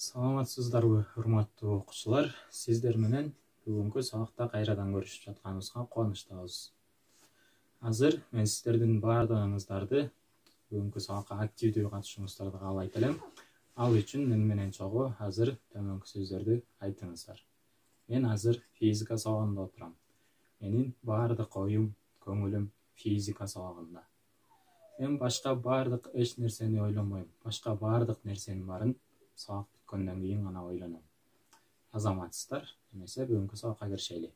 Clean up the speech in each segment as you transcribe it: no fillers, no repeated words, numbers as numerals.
Саламатсыздарбы, урматтуу окуучулар. Сиздер менен бүгүнкү сабакта кайрадан көрүшүп жатканыбызга кубанычтабыз. Азыр мен сиздердин баардыгыңыздарды бүгүнкү сабакка активдүү катышууңуздарды каалайт элем. Ал үчүн мен менен чогуу азыр төмөнкү сөздөрдү айтыңыздар. Мен азыр физика сабагында отурам. Менин баардык оюм, көңүлүм физика сабагында. Мен башка баардык эч нерсени ойлонбойм. Башка баардык нерсенин баарын сабак бүткөндөн кийин гана ойлоном. Азаматсыздар, эмесе бүгүнкү сабакка киришели.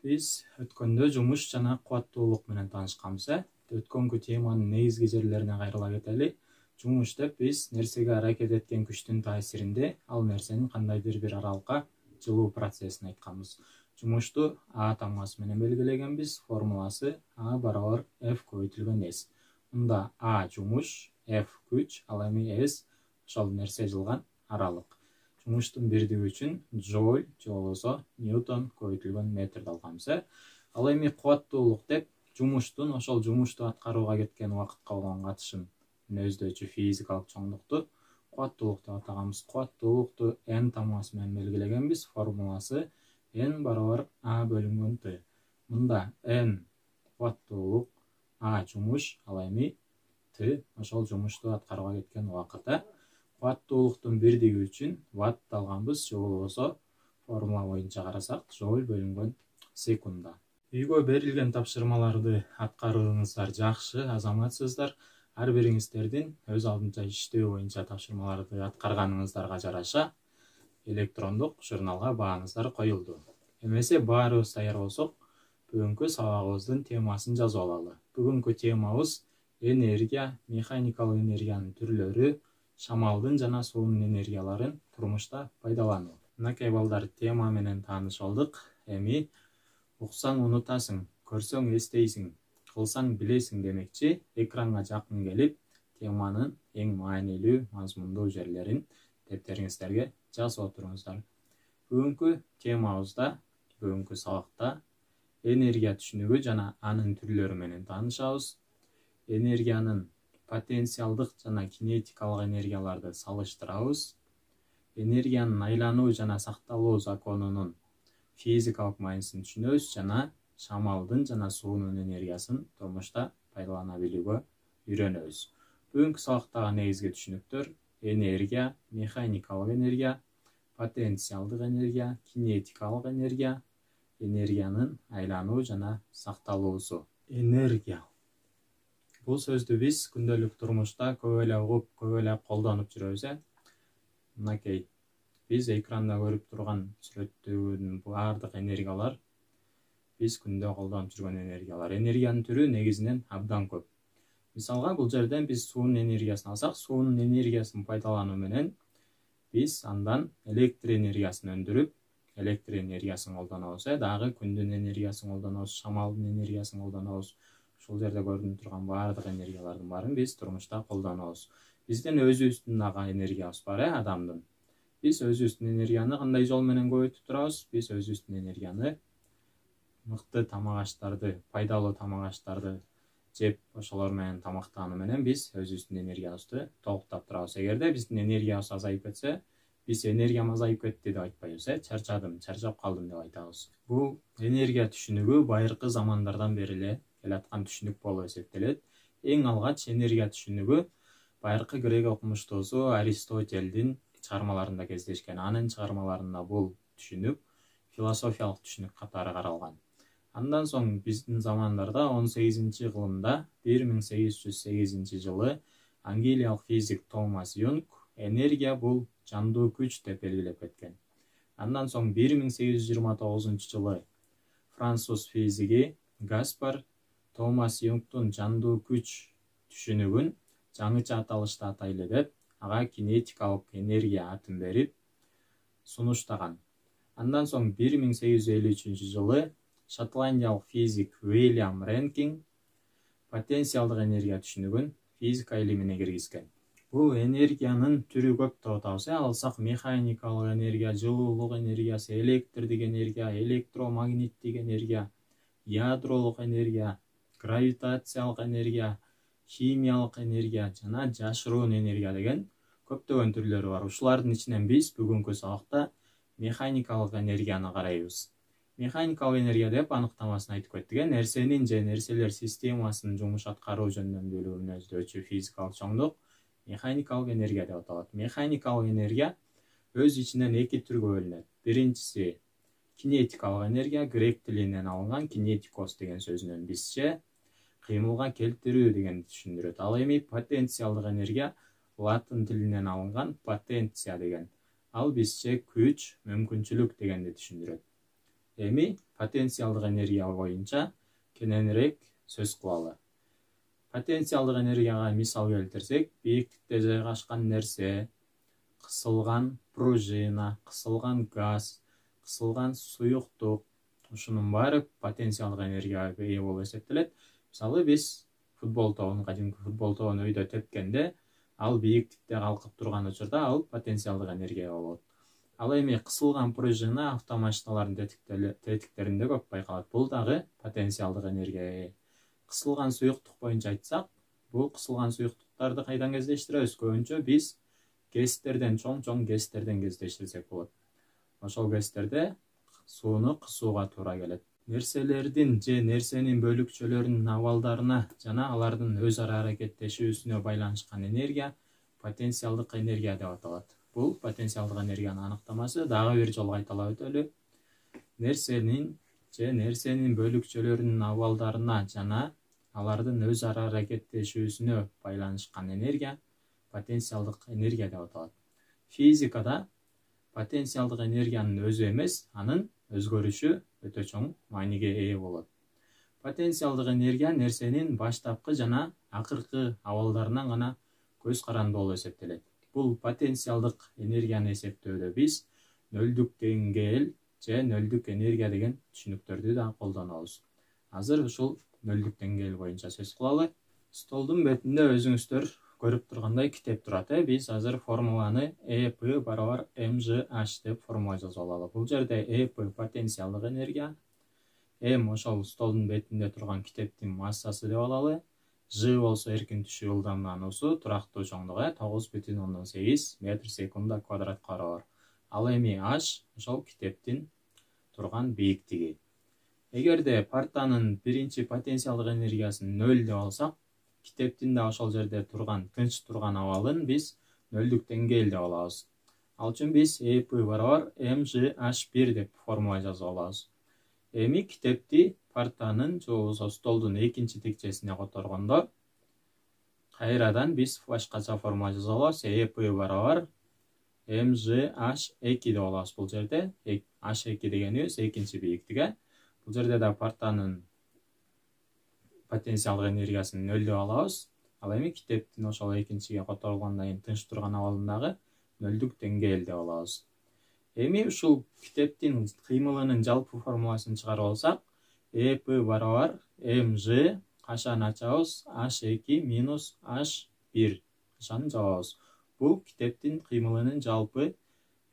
Биз өткөндө жумуш жана кубаттуулук менен таанышканбыз. Өткөнкү теманын негизги жерлерине кайрыла кетели. Жумуш деп биз нерсеге аракет эткен күчтүн таасиринде ал нерсенин кандайдыр бир аралыкка жылуу процессин айтканбыз. Жумушту А тамгасы менен белгилегенбиз. Формуласы А барабар F көбөйтүлгөн S. Мында А жумуш, F күч, ал эми S ошол нерсе жылган аралык. Жумуштун бирдиги үчүн джоуль же болбосо ньютон көбөйтүлгөн метрди алганбыз. Ал эми кубаттуулук деп жумуштун ошол жумушту аткарууга кеткен убакытка болгон катышын өздөчү физикалык чоңдукту кубаттуулук деп атаганбыз. Кубаттуулукту N тамгасы менен белгилегенбиз. Формуласы N барабар А бөлүнгөн Т. Мында N кубаттуулук, А жумуш, ал эми Т ошол жумушту аткарууга кеткен убакыт. Кубаттуулуктун бирдиги үчүн ватт алганбыз, же болбосо формула боюнча карасак джоуль бөлүнгөн секунда. Үйгө берилген тапшырмаларды аткарыңыздар жакшы, азаматсыздар. Ар бириңиздердин өз алдынча иштөө боюнча тапшырмаларды аткарганыңыздарга жараша электрондук журналга бааңыздар коюлду. Эмесе баарыбыз даяр болсок, бүгүнкү сабагыбыздын темасын жазып алалы. Бүгүнкү темабыз энергия, механикалык энергиянын түрлөрү, шамалдын жана суунун энергияларын турмушта пайдалануу. Мынакей балдар, тема менен тааныш болдук. Эми уксаң унутасың, көрсөң эстейсиң, кылсаң билесиң демекчи, экранга жакын келип, теманын эң маанилүү, мазмундуу жерлерин дептериңиздерге жазып отуруңуздар. Бүгүнкү темабызда, бүгүнкү сабакта энергия түшүнүгү жана анын түрлөрү менен таанышабыз. Энергиянын потенциалдык жана кинетикалык энергияларды салыштырабыз. Энергиянын айлануу жана сакталуу законунун физикалык маанисин түшүнөбүз жана шамалдын жана суунун энергиясын турмушта пайдалана билүүгө үйрөнөбүз. Бүгүнкү сабактагы негизги түшүнүктөр: энергия, механикалык энергия, потенциалдык энергия, кинетикалык энергия, энергиянын айлануу жана сакталуусу. Энергия. Бул сөздү биз күндөлүк турмушта көп эле угуп, көп эле колдонуп жүрөбүз. Мынакей биз экранда көрүп турган сүрөттөгү баардык энергиялар биз күндө колдонуп жүргөн энергиялар. Энергиянын түрү негизинен абдан көп. Мисалга, бул жерден биз суунун энергиясын алсак, суунун энергиясын пайдалануу менен биз андан электр энергиясын өндүрүп, электр энергиясын колдонобуз. Дагы күндүн энергиясын колдонобуз, шамалдын энергиясын колдонобуз. Ушул жерде көрүнүп турган баардык энергиялардын баарын биз турмушта колдонобуз. Биздин өзүбүздүн дагы энергиябыз бар, адамдын. Биз өзүбүздүн энергияны кандай жол менен көбөйтүп турабыз? Биз өзүбүздүн энергияны мыкты тамак аштарды, пайдалуу тамак аштарды жеп, ошолор менен тамактануу менен биз өзүбүздүн энергиябызды толуктап турабыз. Эгерде биздин энергиябыз азайып кетсе, биз энергиям азайып кетти деп айтпайбыз, чарчадым, чарчап калдым деп айтабыз. Бул энергия түшүнүгү байыркы замандардан бери эле келаткан түшүнүк болуп эсептелет. Эң алгач энергия түшүнүгү байыркы грек окумуштуусу Аристотелдин чыгармаларында кездешкен. Анын чыгармаларында бул түшүнүк философиялык түшүнүк катары каралган. Андан соң биздин замандарда 18-кылымда 1808 жылы англиялык физик Томас Юнг энергия бул жандуу күч деп белгилеп кеткен. Андан соң 1829 жылы француз физиги Гаспар Томас Юнгтун жандуу күч түшүнүгүн жаңыча аталышта атайлы деп, ага кинетикалык энергия атын берип сунуштаган. Андан соң 1853 жылы шотландиялык физик Уильям Ренкинг потенциалдык энергия түшүнүгүн физика илимине киргизген. Бул энергиянын түрү көп деп атабыз. Алсак механикалык энергия, жылуулук энергиясы, электрдик энергия, электромагниттик энергия, ядролук энергия, гравитациялык энергия, химиялык энергия жана жашыруун энергия деген көптөгөн түрлөрү бар. Ушулардын ичинен биз бүгүнкү сабакта механикалык энергияны карайбыз. Механикалык энергия деп аныктамасын айтып кеттик. Нерсенин же нерселер системасынын жумуш аткаруу жөнүндөн бөлүгүн өздөөчү физикалык чоңдук механикалык энергия деп аталат. Механикалык энергия өз ичинен эки түргө бөлүнөт. Биринчиси кинетикалык энергия, грек тилинен алынган кинетикос деген сөзүнөн бизче кыймылга келтирүү дегенди түшүндүрөт. Ал эми потенциалдык энергия латын тилинен алынган потенция деген. Ал бизче күч, мүмкүнчүлүк дегенди түшүндүрөт. Эми потенциалдык энергия боюнча кененирээк сөз кылалы. Потенциалдык энергияга мисал келтирсек, бийиктикте жайгашкан нерсе, кысылган пружина, кысылган газ, кысылган суюктук, ушунун баары потенциалдык энергияга ээ болуп эсептелет. Мисалы биз футбол тобун, кадимки футбол тобун өйдө тепкенде, ал бийиктикте калкып турган учурда ал потенциалдык энергия болот. Ал эми кысылган пружина автомашиналардын тетиктеринде көп байкалат. Бул дагы потенциалдык энергияга ээ. Кысылган суюктук боюнча айтсак, бул кысылган суюктуктарды кайдан кездештиребиз? Көбүнчө биз гэстерден, чоң гэстерден кездештирсек болот. Ошол гэстерде сууну кысууга туура келет. Нерселердин же нерсенин бөлүкчөлөрүнүн абалдарына жана алардын өз ара аракеттешүүсүнө байланышкан энергия потенциалдык энергия деп аталат. Бул потенциалдык энергиянын аныктамасы. Дагы бир жолу кайталап өтөлү. Нерсенин же нерсенин бөлүкчөлөрүнүн абалдарына жана алардын өз ара аракеттешүүсүнө байланышкан энергия потенциалдык энергия деп аталат. Физикада потенциалдык энергиянын өзү эмес, анын өзгөрүшү өтө чоң мааниге ээ болот. Потенциалдык энергия нерсенин баштапкы жана акыркы абалдарынан гана көз каранды болуп эсептелет. Бул потенциалдык энергияны эсептөөдө биз нөлдүк деңгээл же нөлдүк энергия деген түшүнүктөрдү да колдонобуз. Азыр ушул нөлдүк деңгээл боюнча сөз кылалы. Столдун бетинде өзүңүздөр көрүп тургандай китеп турат. Биз азыр формуланы ЭП барабар МЖH деп формула жазып алалы. Бул жерде ЭП потенциалдык энергия, М ошол столдун бетинде турган китептин массасы деп алалы. Ж болсо эркин түшүү ылдамдоосу, турактуу чоңдугу 9,8 метр секунда квадратка барабар. Ал эми H ошол китептин турган бийиктиги. Эгерде партанын биринчи потенциалдык энергиясын 0 деп алсак, китептин да ошол жерде турган, тынч турган абалын биз нөлдүк деңгээл деп алабыз. Ал үчүн биз ЭП барабар МЖH1 деп формула жазып алабыз. Эми китепти партанын же болбосо столдун экинчи текчесине которгондо кайрадан биз башкача формула жазып алабыз. ЭП барабар МЖH2 деп алабыз. Бул жерде H2 дегенибиз экинчи бийиктиги. Бул жерде да партанын потенциалдык энергиясын 0 деп алабыз. Ал эми китептин ошол экинчиге которулгандан кийин тынч турган абалындагы нөлдүк деңгээл деп алабыз. Эми ушул китептин кыймылынын жалпы формуласын чыгарып алсак, ЭП барабар МЖ кашан ачабыз H2 минус H1 кашанын жабабыз. Бул китептин кыймылынын жалпы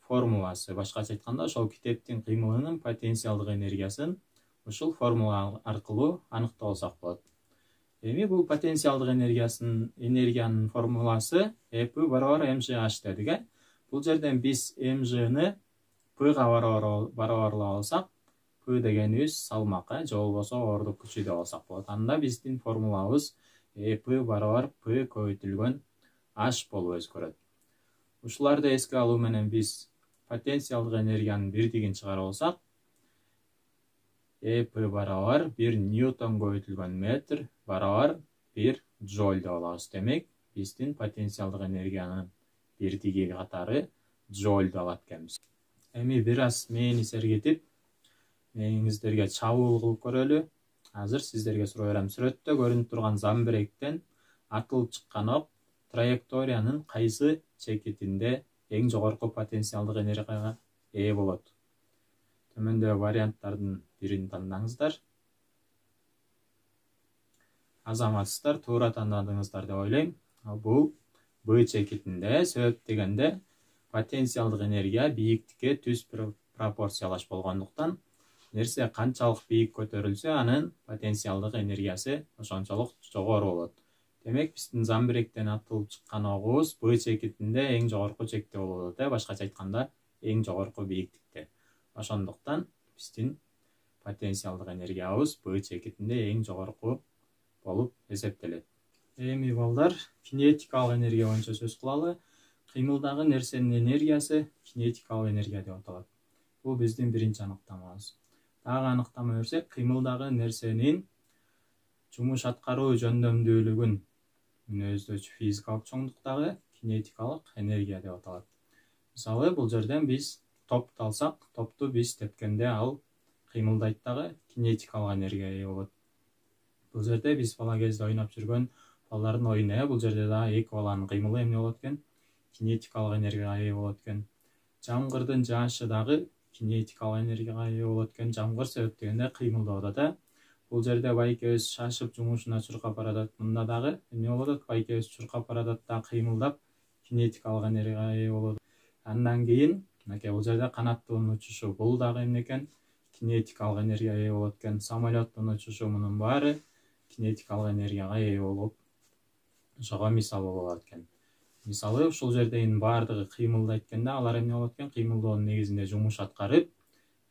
формуласы. Башкача айтканда, ошол китептин кыймылынын потенциалдык энергиясын ушул формула аркылуу аныктап алсак болот. Эми бул потенциалдык энергиянын формуласы ЭП барабар МЖH дедик. Бул жерден биз МЖны Пга барабарлап алсак, П дегенибиз салмак, же болбосо оордук күчү деп алсак болот. Анда биздин формулабыз ЭП барабар П көбөйтүлгөн H болуп өзгөрөт. Ушуларды эске алуу менен биз потенциалдык энергиянын бирдигин чыгарып алсак, ЭП барабар 1 ньютон көбөйтүлгөн метр барабар 1 джоуль деп алабыз. Демек, биздин потенциалдык энергиянын бирдиги катары джоуль деп алат экенбиз. Эми бир аз мээни сергитип, мээңиздерге чабуул кылып көрөлү. Азыр сиздерге суроо берем. Сүрөттө көрүнүп турган замбиректен атылып чыккан ок траекториянын кайсы чекитинде эң жогорку потенциалдык энергияга ээ болот? Төмөндө варианттардын бирин тандаңыздар. Азаматсыздар, туура тандадыңыздар деп ойлойм. Бул б чекитинде, себеп дегенде потенциалдык энергия бийиктикке түз пропорциялаш болгондуктан нерсе канчалык бийик көтөрүлсө, анын потенциалдык энергиясы ошончолук жогору болот. Демек, биздин замбиректен атылып чыккан огубуз б чекитинде эң жогорку чекте болот, башкача айтканда, эң жогорку бийиктикте. Ошондуктан биздин потенциалдык энергиябыз б чекитинде эң жогорку болуп эсептелет. Эми балдар, кинетикалык энергия боюнча сөз кылалы. Кыймылдагы нерсенин энергиясы кинетикалык энергия деп аталат. Бул биздин биринчи аныктамабыз. Дагы аныктама берсек, кыймылдагы нерсенин жумуш аткаруу жөндөмдүүлүгүн мүнөздөчү физикалык чоңдуктагы кинетикалык энергия деп аталат. Мисалы, бул жерден биз топту алсак, топту биз тепкенде ал кыймылдайт дагы кинетикалык энергияга ээ болот. Бул жерде биз бала кезде ойноп жүргөн балдардын оюну, бул жерде дагы эки баланын кыймылы эмне болот экен? Кинетикалык энергияга ээ болот экен. Жамгырдын жаашы дагы кинетикалык энергияга ээ болот экен. Жамгыр себеп дегенде кыймылдап атат. Бул жерде байкебиз шашып жумушуна чуркап баратат. Мында дагы эмне болот? Байкебиз чуркап баратат да кыймылдап кинетикалык энергияга ээ болот. Андан кийин мынакей бул жерде канаттын учушу, бул дагы эмне экен? Кинетикалык энергияга ээ болот экен. Самолеттун учушу, мунун баары кинетикалык энергияга ээ болуп ошого мисал болот экен. Мисалы, ушул жердегинин баардыгы кыймылдайт экен да, алар эмне болот экен? Кыймылдоонун негизинде жумуш аткарып,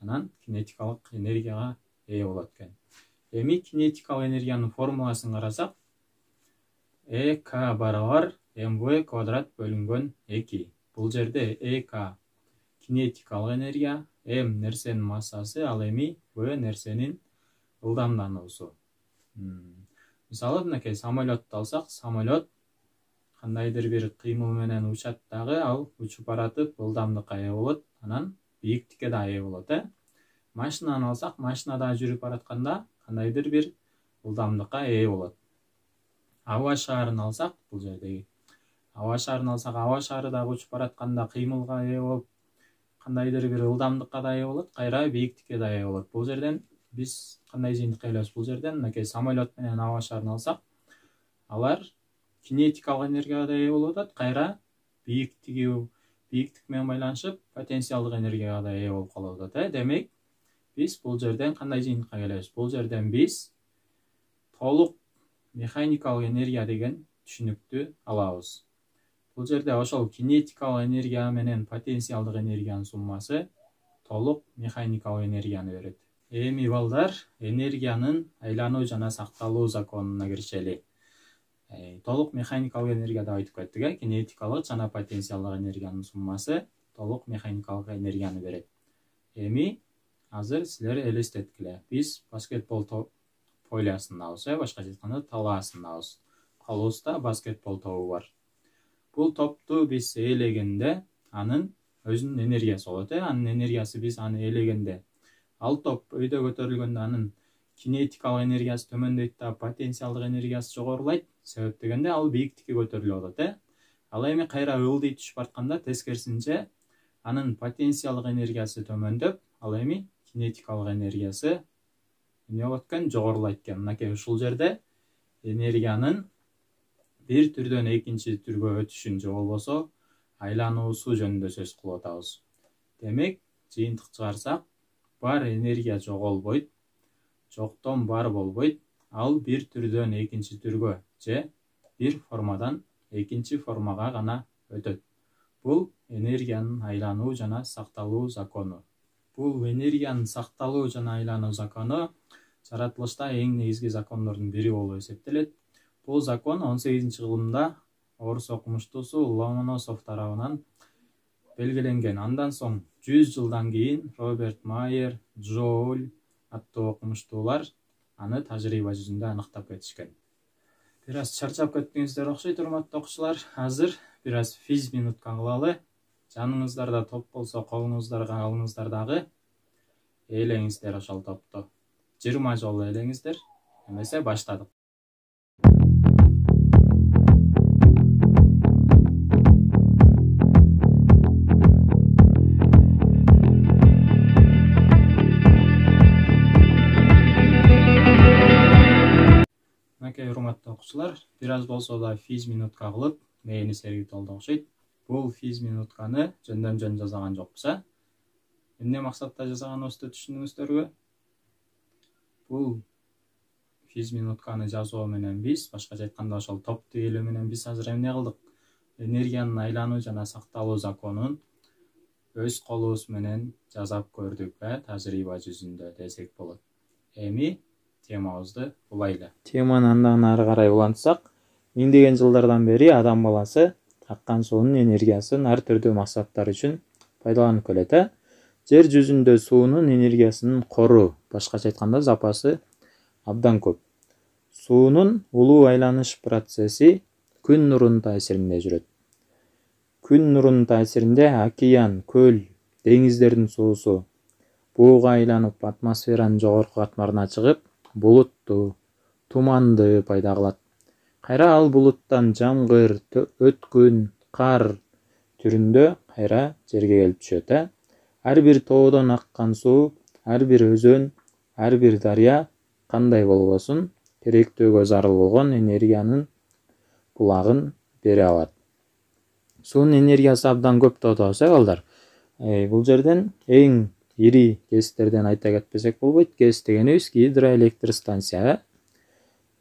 анан кинетикалык энергияга ээ болот экен. Эми кинетикалык энергиянын формуласын карасак, ЭК барабар МВ квадрат бөлүнгөн 2. Бул жерде ЭК кинетикалык энергия, М нерсенин массасы, ал эми В нерсенин ылдамдануусу. Мисалы, мынакей самолетту алсак, самолет кандайдыр бир кыймыл менен учат дагы, ал учуп баратып ылдамдыкка ээ болот, анан бийиктикке да ээ болот. Машинаны алсак, машина да жүрүп баратканда кандайдыр бир ылдамдыкка ээ болот. Аба шаарын алсак, бул жердеги аба шаарын алсак, аба шаары дагы учуп баратканда кыймылга ээ болуп, кандайдыр бир ылдамдыкка да ээ болот, кайра бийиктикке да ээ болот. Бул жерден биз кандай жыйынтыкка келебиз? Бул жерден мынакей самолет менен аба шаарын алсак, алар кинетикалык энергияга да ээ болуп атат, кайра бийиктик менен байланышып потенциалдык энергияга да ээ болуп калып атат. Демек, биз бул жерден кандай жыйынтыкка келебиз? Бул жерден биз толук механикалык энергия деген түшүнүктү алабыз. Бул жерде ошол кинетикалык энергия менен потенциалдык энергиянын суммасы толук механикалык энергияны берет. Эми балдар, энергиянын айлануу жана сакталуу законуна киришели. Толук механикалык энергия деп айтып кеттик, кинетикалык жана потенциалдык энергиянын суммасы толук механикалык энергияны берет. Эми азыр силер элестеткиле. Биз баскетбол полясындабыз, башкача айтканда талаасындабыз. Колубузда баскетбол тобу бар. Бул топту биз ээлегенде анын өзүнүн энергиясы болот. Анын энергиясы, биз аны ээлегенде, ал топ өйдө көтөрүлгөндө анын кинетикалык энергиясы төмөндөйт да потенциалдык энергиясы жогорулайт. Себеп дегенде ал бийиктикке көтөрүлүп атат. Ал эми кайра ылдый түшүп баратканда тескерисинче анын потенциалдык энергиясы төмөндөп, ал эми кинетикалык энергиясы эмне болот экен? Жогорулайт экен. Мынакей ушул жерде энергиянын бир түрдөн экинчи түргө өтүшүн же болбосо айлануусу жөнүндө сөз кылып атабыз. Демек, жыйынтык чыгарсак, бар энергия жоголбойт, жоктон бар болбойт. Ал бир түрдөн экинчи түргө же бир формадан экинчи формага гана өтөт. Бул энергиянын айлануу жана сакталуу закону. Бул энергиянын сакталуу жана айлануу закону жаратылышта эң негизги закондордун бири болуп эсептелет. Бул закон 18-кылымда орус окумуштуусу Ломоносов тарабынан белгиленген. Андан соң 100 жылдан кийин Роберт Майер, Джоуль аттуу окумуштуулар аны тажрыйба жүзүндө аныктап кетишкен. Бир аз чарчап кеттиңиздер окшойт, урматтуу окуучулар. Азыр бир аз физ минутка кылалы. Жаныңыздарда топ болсо, колуңуздарга алыңыздар дагы. Ээлеңиздер ошол топту. 20 жолу ээлеңиздер. Эмесе баштадык. Урматтуу окуучулар, бир аз болсо да физ минутка кылып, мээни сергитип алды окшойт. Бул физминутканы жөндөн-жөн жасаган жокпуз, эмне максатта жасаганыбызды түшүндүңүздөрбү? Бул физминутканы жазуу менен биз, башкача айтканда ошол топ тегелөө менен биз азыр эмне кылдык? Энергиянын айлануу жана сакталуу законун өз колубуз менен жасап көрдүк, тажрыйба жүзүндө десек болот. Эми темабызды улайлы. Теманы андан ары карай улантсак, миңдеген жылдардан бери адам баласы аккан суунун энергиясын ар түрдүү максаттар үчүн пайдаланып келет. Жер жүзүндө суунун энергиясынын кору, башкача айтканда запасы абдан көп. Суунун улуу айланыш процесси күн нурунун таасиринде жүрөт. Күн нурунун таасиринде океан, көл, деңиздердин суусу бууга айланып атмосферанын жогорку катмарына чыгып, булутту, туманды пайда кылат. Кайра ал булуттан жамгыр, өткүн, кар түрүндө кайра жерге келип түшөт. Ар бир тоодон аккан суу, ар бир өзөн, ар бир дарыя кандай болбосун керектүүгө зарыл болгон энергиянын булагын бере алат. Суунун энергиясы абдан көп деп атабыз, балдар. Бул жерден эң ири КЭСтерден айта кетпесек болбойт. КЭС дегенибиз гидроэлектр станция.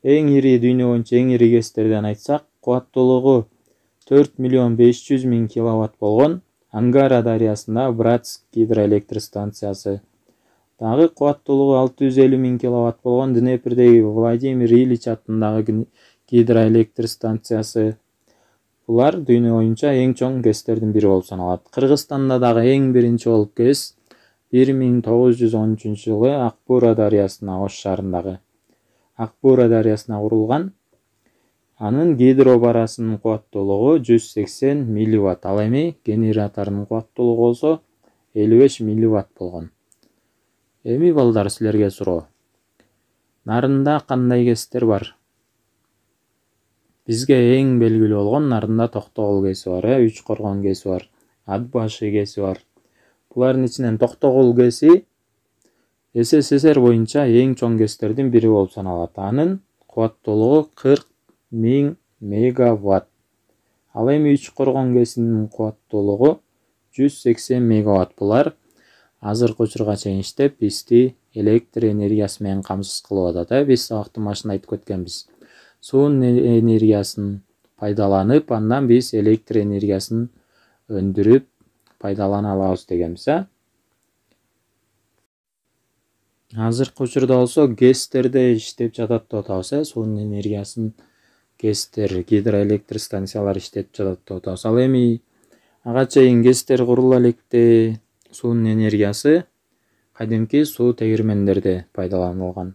Эң ири, дүйнө боюнча эң ири КЭСтерден айтсак, кубаттуулугу 4.500.000 киловатт болгон Ангара дарыясында Братск гидроэлектр станциясы. Дагы кубаттуулугу 650.000 киловатт болгон Днепрдеги Владимир Ильич атындагы гидроэлектр станциясы. Булар дүйнө боюнча эң чоң КЭСтердин бири болуп саналат. Кыргызстанда дагы эң биринчи болуп КЭС 1913 жылы Акбура дарыясына, Ош шаарындагы Акбура дарыясына курулган. Анын гидробарасынын кубаттуулугу 180 милливатт. Ал эми генераторунун кубаттуулугу болсо 55 милливатт болгон. Эми балдар, силерге суроо. Нарында кандай КЭСтер бар? Бизге эң белгилүү болгон Нарында Токтогул КЭСи бар, Үч Коргон КЭСи бар, Ат башы КЭСи бар. Булардын ичинен Токтогул КЭСи СССР боюнча эң чоң КЭСтердин бири болуп саналат. Анын кубаттуулугу 40.000 мегаватт. Ал эми Үч Коргон КЭСинин кубаттуулугу 180 мегаватт. Булар азыркы учурга чейин иштеп, бизди электр энергиясы менен камсыз кылып атат. Биз сабактын башында айтып кеткенбиз. Суунун энергиясын пайдаланып, андан биз электр энергиясын өндүрүп пайдалана алабыз дегенбиз. Азыркы учурда болсо КЭСтерде иштеп жатат деп атабыз. Суунун энергиясын КЭСтер, гидроэлектр станциялар иштеп жатат деп атабыз. Ал эми ага чейин КЭСтер курула электе суунун энергиясы кадимки суу тегирмендерде пайдаланылган.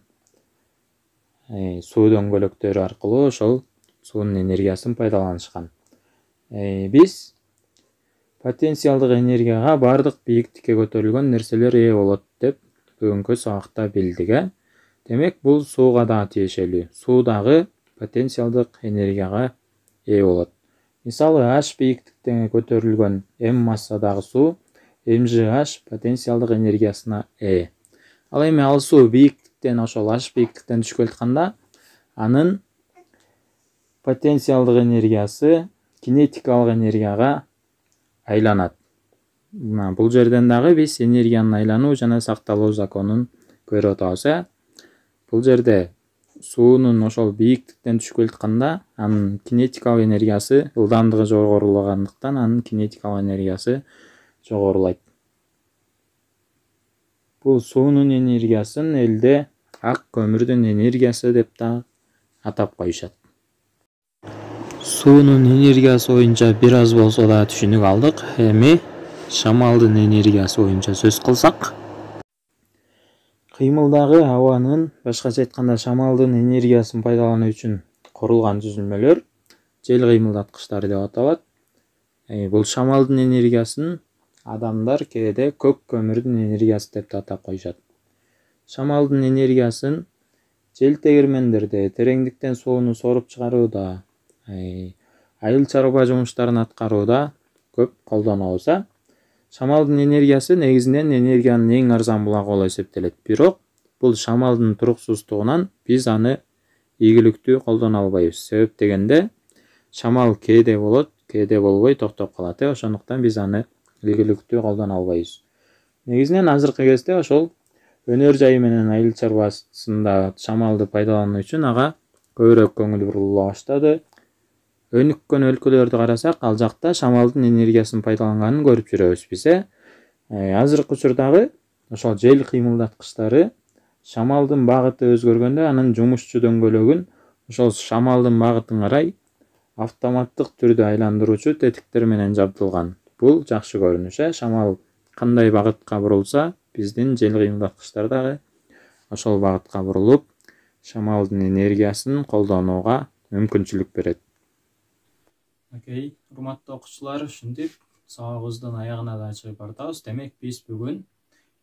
Суу дөңгөлөктөрү аркылуу ошол суунун энергиясын пайдаланышкан. Биз потенциалдык энергияга бардык бийиктикке көтөрүлгөн нерселер ээ болот деп бүгүнкү сабакта билдик. Демек, бул сууга дагы тиешелүү. Суу дагы потенциалдык энергияга ээ болот. Мисалы, H бийиктиктен көтөрүлгөн М массадагы суу МЖH потенциалдык энергиясына ээ. Ал эми ал суу бийиктиктен, ошол H бийиктиктен түшүп жатканда, анын потенциалдык энергиясы кинетикалык энергияга айланат. Бул жерден дагы биз энергиянын айлануу жана сакталуу законун көрүп атабыз. Бул жерде суунун ошол бийиктиктен түшүп жатканда, анын кинетикалык энергиясы ылдамдыгы жогорулагандыктан анын кинетикалык энергиясы жогорулайт. Бул суунун энергиясын элде ак көмүрдүн энергиясы деп да атап коюшат. Суунун энергиясы боюнча бир аз болсо да түшүнүк алдык. Эми шамалдын энергиясы боюнча сөз кылсак, кыймылдагы абанын, башкача айтканда шамалдын энергиясын пайдалануу үчүн курулган түзүлмөлөр жел кыймылдаткычтары деп аталат. Бул шамалдын энергиясын адамдар кээде көк көмүрдүн энергиясы деп да атап коюшат. Шамалдын энергиясын жел тегирмендерде, тереңдиктен сууну соруп чыгарууда, айыл чарба жумуштарын аткарууда көп колдонобуз. Шамалдын энергиясы негизинен энергиянын эң арзан булагы болуп эсептелет. Бирок бул шамалдын туруксуздугунан биз аны ийгиликтүү колдоно албайбыз. Себеп дегенде, шамал кээде болот, кээде болбой токтоп калат. Ошондуктан биз аны ийгиликтүү колдоно албайбыз. Негизинен азыркы кезде ошол өнөр жайы менен айыл чарбасында шамалды пайдалануу үчүн ага көбүрөөк көңүл бурула баштады. Өнүккөн өлкөлөрдү карасак, ал жакта шамалдын энергиясын пайдаланганын көрүп жүрөбүз биз. Азыркы учурдагы ошол жел кыймылдаткычтары шамалдын багыты өзгөргөндө анын жумушчу дөңгөлөгүн ошол шамалдын багытын карай автоматтык түрдө айландыруучу тетиктер менен жабдылган. Бул жакшы көрүнүш. Шамал кандай багытка бурулса, биздин жел кыймылдаткычтар дагы ошол багытка бурулуп, шамалдын энергиясын колдонууга мүмкүнчүлүк берет. Окей, урматтуу окуучулар, ушинтип сабагыбыздын аягына да чыгып баратабыз. Демек, биз бүгүн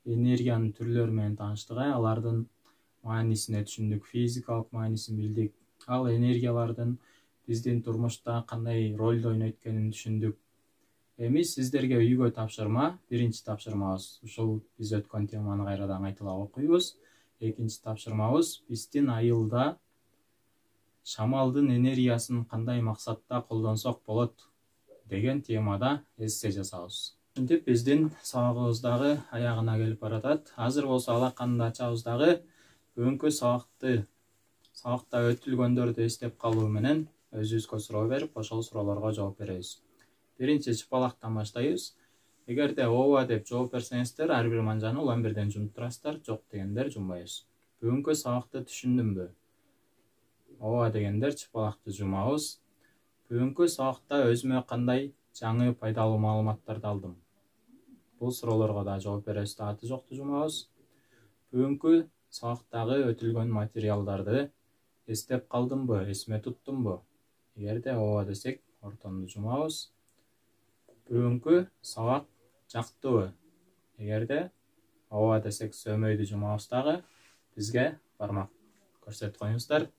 энергиянын түрлөрү менен тааныштык, алардын маанисине түшүндүк, физикалык маанисин билдик. Ал энергиялардын биздин турмушта кандай ролду ойнойт экенин түшүндүк. Эми сиздерге үйгө тапшырма, биринчи тапшырмабыз ушул биз өткөн теманы кайрадан кайталап окуйбуз. Экинчи тапшырмабыз биздин айылда шамалдын энергиясын кандай максатта колдонсок болот деген темада эссе жасабыз. Ушинтип биздин сабагыбыз дагы аягына келип баратат. Азыр болсо алаканды ачабыз дагы бүгүнкү сабакта өтүлгөндөрдү эстеп калуу менен өзүбүзгө суроо берип, ошол суроолорго жооп беребиз. Биринчи чыпалактан баштайбыз. Эгерде ооба деп жооп берсеңиздер, ар бир манжаны улам бирден жумуп турасыздар, жок дегендер жумбайбыз. Бүгүнкү сабакты түшүндүмбү? Ооба дегендер чыпалакты жумабыз. Бүгүнкү сабакта өзүмө кандай жаңы пайдалуу маалыматтарды алдым? Бул суроолорго да жооп беребиз, аты жокту жумабыз. Бүгүнкү сабактагы өтүлгөн материалдарды эстеп калдымбы, эсиме туттумбу? Эгерде ооба десек, ортондо жумабыз. Бүгүнкү сабак жактыбы? Эгерде ооба десек, сөмөйдү жумабыз дагы, бизге бармак көрсөтүп коюңуздар.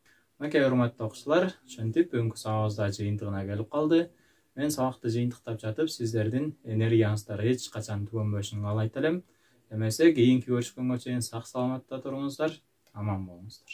Окей, урматтуу окуучулар, ошентип бүгүнкү сабагыбыз да жыйынтыгына келип калды. Мен сабакты жыйынтыктап жатып, сиздердин энергияңыздар эч качан түгөнбөшүн каалайт элем. Эмесе, кийинки көрүшкөнгө чейин сак саламатта туруңуздар, аман болуңуздар.